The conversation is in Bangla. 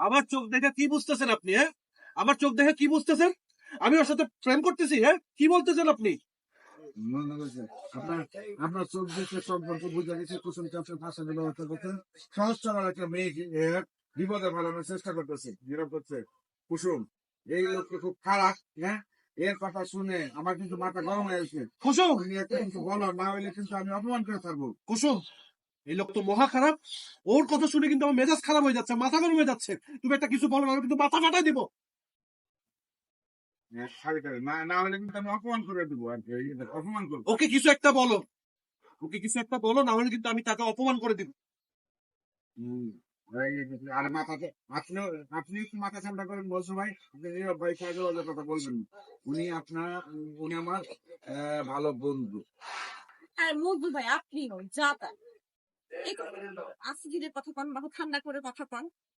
আমার চোখ দেখে কি বুঝতেছেন আপনি? হ্যাঁ, আমার চোখ দেখে কি বুঝতেছেন? আমি ওর সাথে প্রেম করতেছি? হ্যাঁ, কি বলতেছেন আপনি? মনে করছে আপনার আপনার চোখ দেখে সম্পর্ক বুঝে গেছে কুসুম চাষের ভাষা ব্যবহার করতে সহজ সরল একটা মেয়েকে বিপদে ফেলানোর চেষ্টা করতেছে নীরব করছে কুসুম এই লোকটা খুব খারাপ। হ্যাঁ, এর কথা শুনে আমার কিন্তু মাথা গরম হয়ে গেছে। কুসুম, তুমি একটা কিছু বলো, না হলে কিন্তু আমি অপমান করে থাকবো। কুসুম, এই লোক তো মহা খারাপ। ওর কথা শুনে কিন্তু আমার মেজাজ খারাপ হয়ে যাচ্ছে, মাথা গরম হয়ে যাচ্ছে। তুমি একটা কিছু বলো না, আমি কিন্তু মাথা ফাটাই দিব। না না হলে কিন্তু আমি অপমান করে দেবো আর কি, অপমান করবো। ওকে কিছু একটা বলো, ওকে কিছু একটা বলো, না হলে কিন্তু আমি তাকে অপমান করে দিব। হম, আর মাথাতে আপনি আপনি একটু মাথা ঠান্ডা করেন বলছো ভাই, আপনি নীরব ভাই কাজে কথা বলবেন না। উনি আপনার উনি আমার ভালো বন্ধু। আর মজদুর ভাই আপনিও যা তা এই আজকে কথা কন, মাথা ঠান্ডা করে কথা কন।